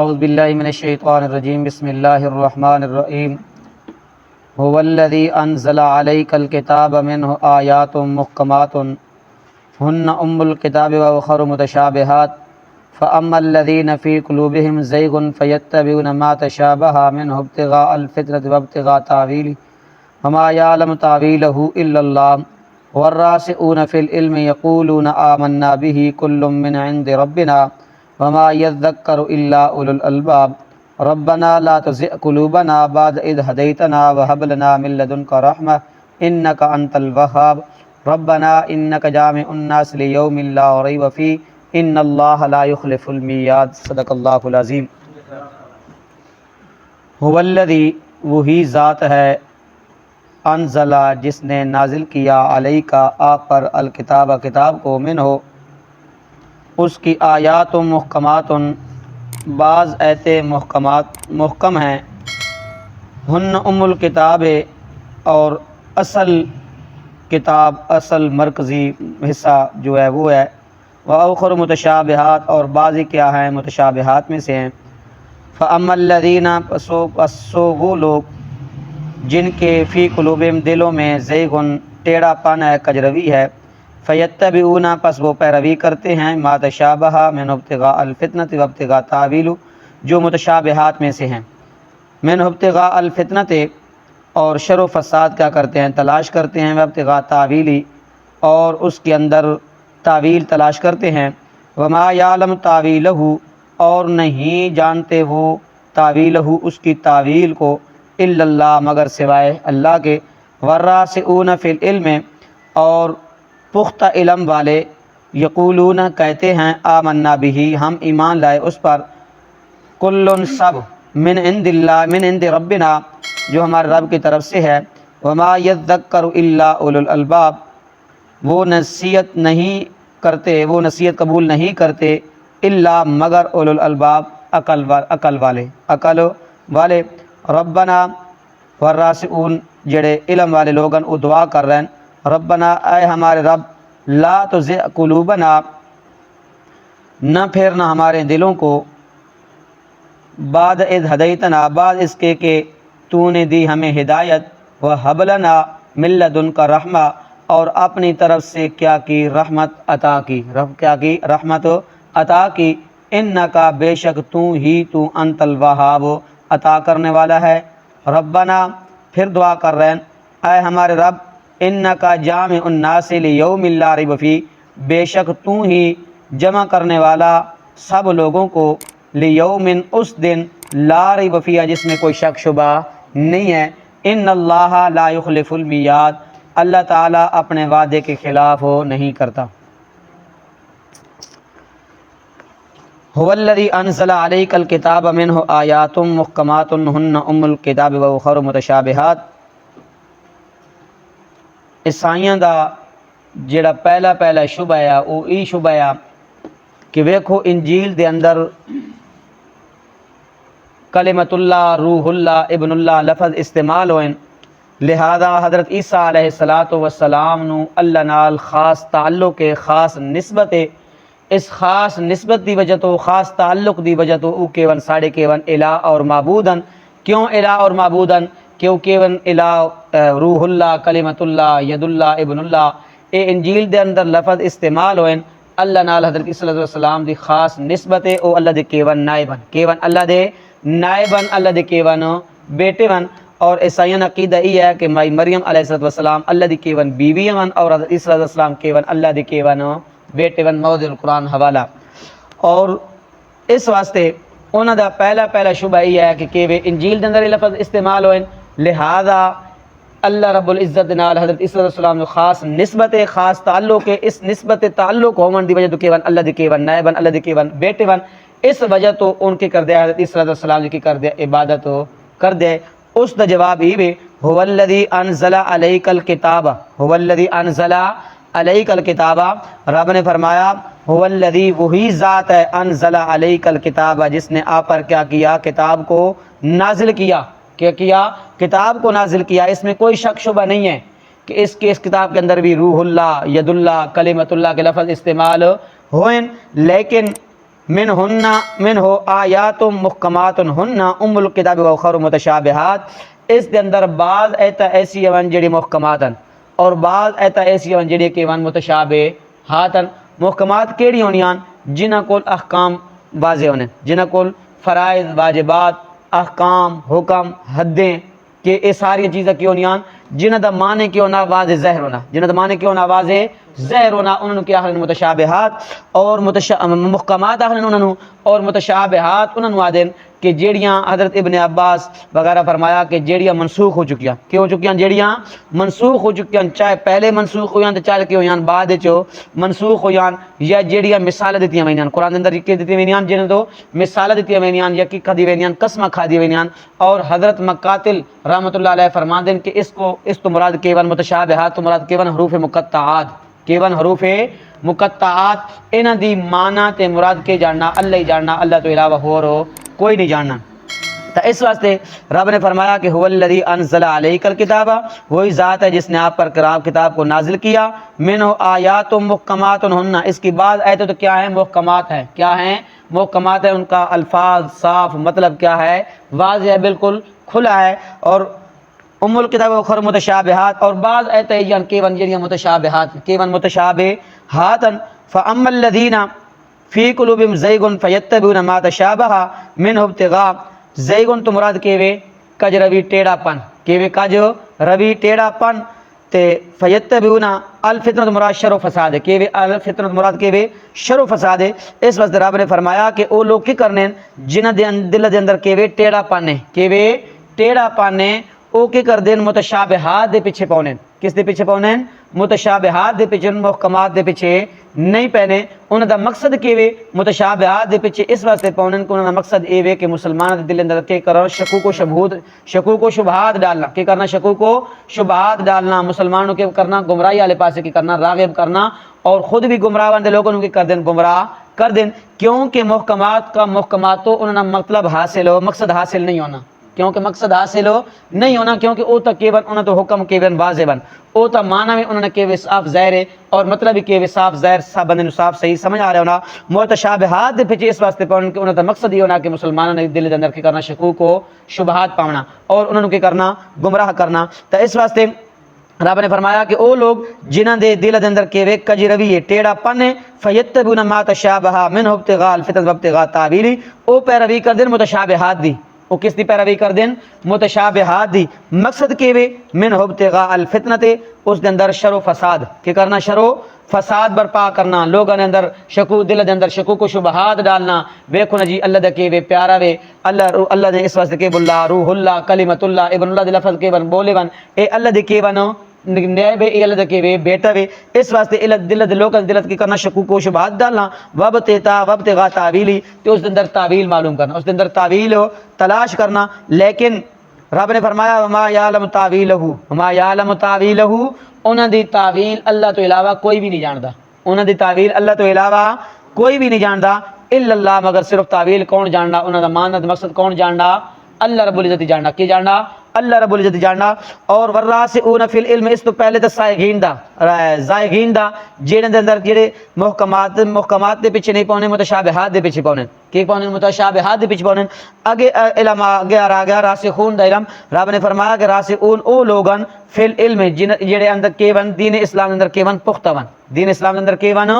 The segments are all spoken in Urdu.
اعوذ باللہ من الشیطان الرجیم بسم اللہ الرحمن الرحیم هو الذی انزل علیک الکتاب منہ آیات محکمات ہن ام الکتاب واخر متشابہات فاما الذین فی قلوبہم زیغ فیتبعون ما تشابہ منہ ابتغاء الفتنة وابتغاء تاویلہ وما یعلم تاویلہ الا اللہ والراسخون فی العلم یقولون آمنا بہ کل من عند ربنا وما یذکر الا اولو الالباب ربنا لا تزغ قلوبنا بعد اذ ہدیتنا وہب لنا من لدنک رحمۃ انک انت الوہاب ربنا انک جامع الناس لیوم لا ریب فیہ ان اللہ لا یخلف المیعاد صدق اللہ العظیم۔ هو الذی وہی ذات ہے، انزلہ جس نے نازل کیا، علیکا آپ پر، الکتاب کتاب کو، منہ اس کی، آیات محکمات بعض ایتیں محکم ہیں، ہن ام الکتاب اور اصل کتاب، اصل مرکزی حصہ جو ہے وہ ہے، وآخر متشابہات اور بعضی کیا ہیں متشابہات میں سے ہیں، فاما الذین پسو وہ لوگ جن کے فی قلوبہم دلوں میں زیغن ٹیڑھا پن ہے، کجروی ہے، فیتبعون پس وہ پیروی کرتے ہیں، ما تشابہ من ابتغاء الفتنة وابتغاء تاویلہ جو متشابہات میں سے ہیں، من ابتغاء الفتنة اور شر و فساد کیا کرتے ہیں تلاش کرتے ہیں، وابتغاء تاویلہ اور اس کے اندر تاویل تلاش کرتے ہیں، وما یعلم تاویلہ اور نہیں جانتے وہ تاویلہ اس کی تاویل کو، الا اللہ مگر سوائے اللہ کے، والراسخون فی العلم اور پختہ علم والے، یقولون کہتے ہیں، آمنا بہ ہم ایمان لائے اس پر، کل سب، من عند اللہ من عند ربنا جو ہمارے رب کی طرف سے ہے، وما یذکر الا اولو الالباب وہ نصیحت نہیں کرتے، وہ نصیحت قبول نہیں کرتے، الا مگر اولو الالباب عقل والے، ربنا والراسخون جڑے علم والے لوگن وہ دعا کر رہے ہیں، ربنا اے ہمارے رب، لا تزغ قلوبنا نہ پھیرنا ہمارے دلوں کو، بعد اذ ہدیتنا بعد اس کے کہ تو نے دی ہمیں ہدایت، وہب لنا من لدنک رحمہ اور اپنی طرف سے کیا کی رحمت عطا کی، رحمت عطا کی، انکا بے شک تو ہی تو انت الوہاب عطا کرنے والا ہے، ربنا پھر دعا کر رہے ہیں، اے ہمارے رب، انکا جامع الناس لیوم لا ریب فیہ بے شک تو ہی جمع کرنے والا سب لوگوں کو، لیوم اس دن، لا ریب فیہ جس میں کوئی شک شبہ نہیں ہے، ان اللہ لا یخلف المیعاد اللہ تعالیٰ اپنے وعدے کے خلاف نہیں کرتا۔ هو الذی انزل علیک الکتاب منہ آیات محکمات ہن ام الکتاب واخر متشابہات۔ عیسائیاں دا جڑا پہلا شبہ ہے وہ ای شبہ ہے کہ ویکھو انجیل دے اندر کلمۃ اللہ، روح اللہ، ابن اللہ لفظ استعمال ہوئے، لہذا حضرت عیسیٰ علیہ السلام نو اللہ نال خاص تعلق ہے، خاص نسبت ہے، اس خاص نسبت دی وجہ تو، خاص تعلق دی وجہ تو او کیون ساڑھے کیون الہ اور معبودن، کیوں الہ اور معبودن؟ کیوں کیون الہ روح اللہ، کلمۃ اللہ، ید اللہ، ابن اللہ، اے انجیل دے اندر لفظ استعمال ہوئے اللہ نال حضرت عیسیٰ علیہ السلام دی خاص نسبت ہے، او اللہ دے کیون نائبن، کیون اللہ دے نائبن، اللہ دے کیون بیٹے ون، اور عیسائیان عقیدہ یہ ہے کہ مائی مریم علیہ السلام اللہ دی کیون بیوی ون، اور حضرت عیسیٰ علیہ السلام کیون اللہ دی کیون بیٹے ون، موضوع القرآن حوالہ۔ اور اس واسطے انہوں دا پہلا شبہ یہ ہے کہ کیویں انجیل دے اندر یہ لفظ استعمال ہوئے، لہذا اللہ رب العزت نال حضرت عیسیٰ علیہ السلام نے خاص نسبت، خاص تعلق ہے، اس نسبت تعلق ہون دی وجہ تو کیون اللہ دی کیون نائبن، اللہ دی کیون بیٹے ون، اس وجہ تو ان کی کر دیا حضرت عیسیٰ علیہ السلام کی کر دیا عبادت کر دے۔ اس دا جواب ہی بھی هو الذی انزل علیک الکتاب، هو الذی انزل علیک الکتاب، رب نے فرمایا هو الذی وہی ذات ہے، انزل علیک الکتاب جس نے آپ پر کیا کیا، کتاب کو نازل کیا، کیا کیا، کتاب کو نازل کیا۔ اس میں کوئی شک شبہ نہیں ہے کہ اس کتاب کے اندر بھی روح اللہ، ید اللہ، کلمۃ اللہ کے لفظ استعمال ہوئے، لیکن من ہو آیات محکمات ہن ام الکتاب و اخر متشابہات، اس دے اندر بعض ایتا ایسی ون جڑی محکمات ہیں اور بعض ایتا ایسی ون جڑی کہ ون متشابہات ہیں۔ محکمات کیڑی ہونیاں جنہاں کول احکام واضح ہونے، جنہاں کول فرائض واجبات احکام حکم حدیں کہ یہ ساری چیزیں کی ہونیاں جنہاں دا معنی کی ہونا واضح ظاہر ہونا، جنہاں دا معنی کی ہونا واضح ظاہر ہونا، انہوں کیا آخر متشابہات اور محکمات آخر انہوں اور متشابہات انہوں آدھیں کہ جیڑیاں حضرت ابن عباس وغیرہ فرمایا کہ جیڑیاں منسوخ ہو چکیاں، کہ ہو چکیاں جیڑیاں منسوخ ہو چکیاں، چاہے پہلے منسوخ ہویاں تو چاہے کہ ہویاں بعد چو منسوخ ہویاں، یا جیڑیاں مثال دیتیاں وینیاں قرآن دے اندر کہ دیتی وینیاں جنہاں تو مثال دیتیاں وینیاں یا کی کھدی وینیاں قسمہ کھادی وینیاں، اور حضرت مقاتل رحمۃ اللہ علیہ فرمان دیں کہ اس تو مراد کیون متشابہات تو مراد کیون حروف مقطعات، کیون حروف مقطعات انہاں دی معنی تے مراد کے جاننا اللہ ہی جاننا، اللہ تو علاوہ ہو کوئی نہیں جاننا۔ تو اس واسطے رب نے فرمایا کہ هو الذی انزل علیک الکتاب، وہی ذات ہے جس نے آپ پر کتاب کو نازل کیا، منہ آیات محکمات ہن، اس کی بعد آیتیں تو کیا ہیں محکمات ہیں، کیا ہیں محکمات ہیں، ان کا الفاظ صاف مطلب کیا ہے واضح ہے بالکل کھلا ہے، اور ام الکتاب اخر متشابہات، اور بعض ایتے ہیں کیون جڑیاں متشابہات کیون متشابہات، فاما الذین فی قلوبہم زیغ فیتبعون ما تشابہ منہ ابتغاء، زیغ تو مراد کیوے کج روی ٹیڑھا پن، کیوے کج روی ٹیڑھا پن، تے فیتبعون الفتنۃ مراد شر و فساد ہے، کیوے الفتنۃ مراد کیوے شر و فساد ہے۔ اس واسطے رب نے فرمایا کہ او لوگ کی کرنے جنہاں دے دل دے اندر کیوے ٹیڑھا پن ہے، کیوے ٹیڑھا پن ہے، او کی کر دین متشابہات دے پیچھے پونے، کس دے پیچھے پونے متشابہات دے پیچھے، محکمات دے پیچھے نہیں پہنے۔ انہاں دا مقصد کیوے متشابہات دے پیچھے اس واسطے پونے کہ انہاں دا مقصد اے وے کہ مسلمان دے دل اندر کے کرو شکوک و شبہات ڈالنا، کہ کرنا شکوک و شبہات ڈالنا، مسلمانوں کے کرنا گمراہی والے پاسے کی کرنا راغب کرنا، اور خود بھی گمراہ بندے لوگوں کی کر دین گمراہ کر دین، کیونکہ محکمات کا محکمات تو انہاں مطلب حاصل ہو مقصد حاصل نہیں ہونا، کیونکہ مقصد حاصل ہو نہیں ہونا، کیونکہ او تا کیون انہاں تو حکم کیون واضح بن، او تا معنی میں انہوں نے کیوے صاف ظاہر ہے، اور مطلب کیوے صاف ظاہر صاف بندے صاف صحیح سمجھ آ رہا ہونا۔ متشابہات دے پیچھے اس واسطے پڑھن کہ انہوں دا مقصد یہ ہونا کہ مسلمانوں نے دل دے اندر کی کرنا شکوک و شبہات پاونا اور انہوں نے کرنا گمراہ کرنا۔ تو اس واسطے رب نے فرمایا کہ او لوگ جنہاں دے دل دے اندر کیوے کج روی ہے ٹیڑھا پن ہے، فیتبعون ما تشابہ منہ ابتغاء الفتنۃ وابتغاء تاویلہ، او پیروی کر دین متشابہات دی، وہ کس دی پیروی کر دین متشابہات دی، مقصد کیوے منہ ابتغاء الفتنۃ، اس دے اندر شر و فساد کہ کرنا شر و فساد برپا کرنا، لوگوں نے اندر دل دے اندر شکوک و شبہات ڈالنا۔ دیکھو نا جی اللہ دا کیوے پیارا وے، اللہ نے اس واسطے کہ بولا روح اللہ کلمۃ اللہ ابن اللہ دے لفظ کے بن بولے بن، اے اللہ دے کے بنو نیب اے اللہ دے کے بیٹا وے، اس واسطے دل دے لوگوں دل کی کرنا شکوک و شبہات ڈالنا، وابتغاء تاویلی، تو اس دے اندر تعویل معلوم کرنا، اس دے اندر تعویل تلاش کرنا۔ لیکن رب نے فرمایا وما یعلم تاویلہ، وما یعلم تاویلہ، انہاں دی تعویل اللہ تو علاوہ کوئی بھی نہیں جاندا، انہاں دی تعویل اللہ تو علاوہ کوئی بھی نہیں جاندا، الا اللہ، مگر صرف تعویل کون جاندا، انہاں دا معنی مقصد کون جاندا، اللہ رب العزت جاندا، کی جاندا اللہ رب العزت جاندا۔ اور والراسخون فی العلم، اس تو پہلے تو سائغین دا زائغین دا جڑے دے اندر جڑے محکمات دے پیچھے نہیں پونے متشابہات دے پیچھے پونے، کی پونے متشابہات دے پیچھے پونے۔ اگے علم آگے آ گیا راسخون دا علم، رب نے فرمایا کہ راسخون او لوگن فی العلم جڑے اندر کیون دین اسلام اندر کیون پختہ ون، دین اسلام اندر کیون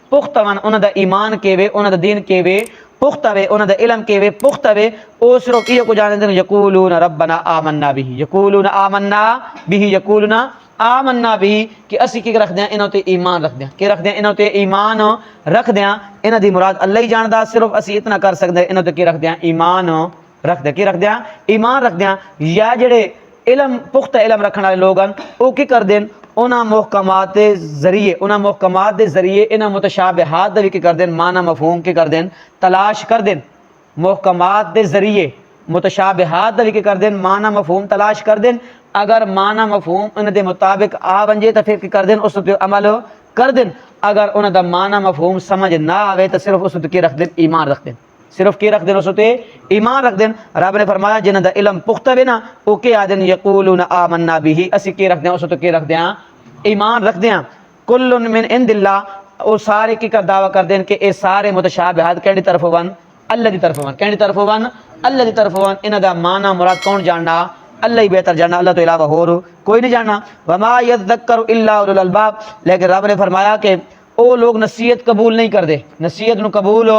پختہ ون، انہاں دا ایمان کیوے، انہاں دا دین کیوے پختہ وے، انہاں دا علم کیوے پختہ وے، او صرف یہ کو جانے دیں یقولون ربنا آمنا به، یقولون آمنا به، یقولون آمنا به، کہ اسی کی رکھ دیاں انہوں تے ایمان رکھ دیاں، کہ رکھ دیاں انہوں تے ایمان رکھ دیاں، انہوں دی مراد اللہ ہی جاندہ، صرف اسی اتنا کر سکتے انہوں تے کی رکھ دیاں ایمان رکھ دیاں، کی رکھ دیاں ایمان رکھ دیاں۔ یا جڑے علم پختہ علم رکھنے والے لوگ ہیں او کی کر دیں انہاں محکمات دے ذریعے، انہاں محکمات دے ذریعے انہاں متشابہات دے کی کر دیں معنی مفہوم کی کر دیں تلاش کر دیں، محکمات دے ذریعے متشابہات دے کی کر دیں معنی مفہوم تلاش کر دیں، اگر معنی مفہوم ان دے مطابق آ ونجے تو پھر کی کر دیں اس تے عمل کر دیں، اگر ان دا معنی مفہوم سمجھ نہ آوے تو صرف اس تے کی رکھ دیں ایمان رکھ دیں، صرف کی رکھ دیں اس تے ایمان رکھ دیں۔ رب نے فرمایا جنہاں دا علم پختہ وے نا او کہ آدن یقولون آمنا به، اسی کی رکھ دیں اس تے کی رکھ دیں ایمان رکھ دیں۔ کل من عند اللہ، وہ سارے کی کر دعویٰ کر دیں کہ اے سارے متشابہات کہنی طرف ون اللہ دی طرف ون کہنی طرف ون اللہ دی طرف ون انہاں دا معنی مراد کون جاننا اللہ ہی بہتر جاننا اللہ تو علاوہ اور کوئی نہیں جاننا وما یذکر الا اولو الالباب لیکن رب نے فرمایا کہ او لوگ نصیحت قبول نہیں کر دے نصیحت نو قبول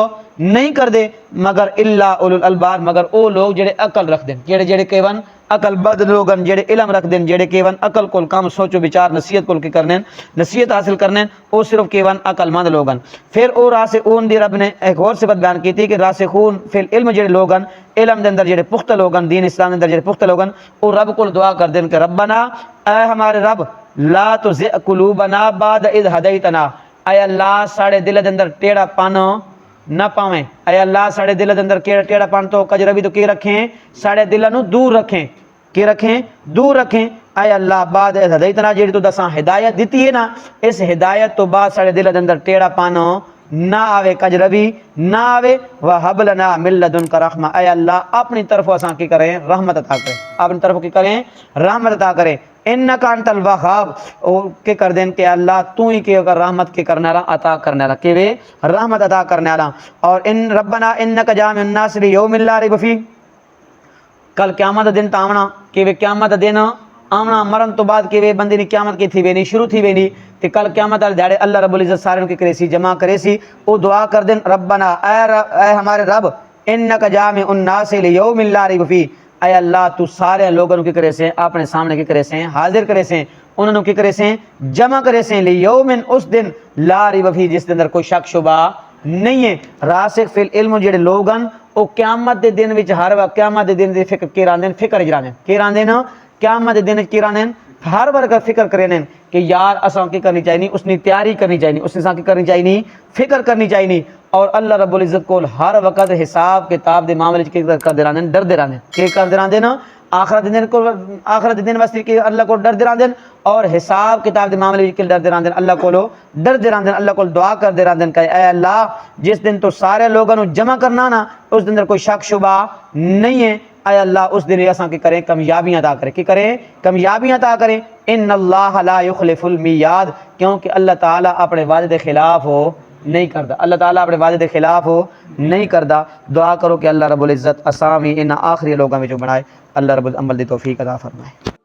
نہیں کر دے مگر الا اولو الالباب مگر او لوگ جڑے عقل رکھ دیں جڑے کیون عقل بد لوگن جڑے علم رکھ دیں جڑے کیون عقل کول کام سوچو بچار نصیحت کول کی کرنے نصیحت حاصل کرنے او صرف کیون عقل مند لوگن پھر او راسخون دی رب نے ایک اور صفت بیان کی تھی کہ راسخون فی العلم جڑے لوگن علم دے اندر جڑے پختہ لوگن دین اسلام دے اندر جڑے پختہ لوگن او رب کول دعا کر دیں کہ ربنا اے ہمارے رب لا تزغ قلوبنا بعد اذ ہدیتنا اے اللہ ساڑے دل دے اندر ٹیڑا پن نہ پاویں اے اللہ ساڑے دل دے اندر ٹیڑا پن تو کجرا بھی تو کی رکھیں ساڑے دل نو دور رکھیں کی رکھیں دور رکھیں اے اللہ بعد ہدایتنا جیڑی تو دساں ہدایت دیتی ہے نا اس ہدایت تو بعد ساڑے دل دے اندر ٹیڑا پن نہ آوے کجربی نہ آوے وہب لنا من لدنک رحمہ اے اللہ اپنی طرف اساں کی کریں رحمت عطا کریں اپنی طرف کی کریں رحمت عطا کریں انک انت الوہاب کے کر دیں کہ اللہ تو ہی کے اگر رحمت کے کرنے والا عطا کرنے والا کہ وے رحمت عطا کرنے والا اور ان ربنا انک جامع الناس لیوم لا ریب فیہ کل قیامت دا دن تاونا کہ وے قیامت دا دن آمنا مرن تو بعد کہ وے بندے نے قیامت کی تھی وینی شروع تھی وینی تے کل قیامت والے دیہڑے اللہ رب العزت سارے کے کرے سی جمع کرے سی او دعا کر دیں ربنا اے ہمارے رب انک جامع الناس لیوم لا ریب فیہ اے اللہ تو سارے لوگوں کی کرے سے اپنے سامنے کی کرے سے حاضر کرے سے انہوں کی کرے سے جمع کرے سے لیوم اس دن لا ریب فیہ جس دن اندر کوئی شک شبہ نہیں ہے راسخ فی العلم جڑے لوگن او قیامت دے دن وچ ہر وقت قیامت دے دن دی فکر کی راندن فکر اجراندن کی راندن قیامت دے دن کی راندن ہر بار فکر کرنے کہ یار اساں کی کرنی چاہیے اس نے تیاری کرنی چاہیے اس نے کی کرنی چاہیے فکر کرنی چاہیے اور اللہ رب العزت کو ہر وقت حساب کتاب دے معاملے کی کر دے راندن ڈر دے راندن کہ کر دے راندن آخرت دن کو آخرت دن واسطے کہ اللہ کو ڈر دے راندن اور حساب کتاب دے معاملے کی ڈر دے راندن اللہ کو ڈر دے راندن اللہ کو دعا کر دے راندن کہ اے اللہ جس دن تو سارے لوگوں کو جمع کرنا نا اس دن اندر کوئی شک شبہ نہیں ہے اے اللہ اس دن اساں کی کریں کامیابیاں عطا کریں کہ کریں کامیابیاں عطا کریں ان اللہ لا یخلف المیعاد کیونکہ اللہ تعالی اپنے وعدے دے خلاف ہو نہیں کردا اللہ تعالی اپنے وعدے دے خلاف ہو نہیں کردا دعا کرو کہ اللہ رب العزت اساں وی ان آخری لوگاں وچوں بنائے اللہ رب العزت عمل دی توفیق عطا فرمائے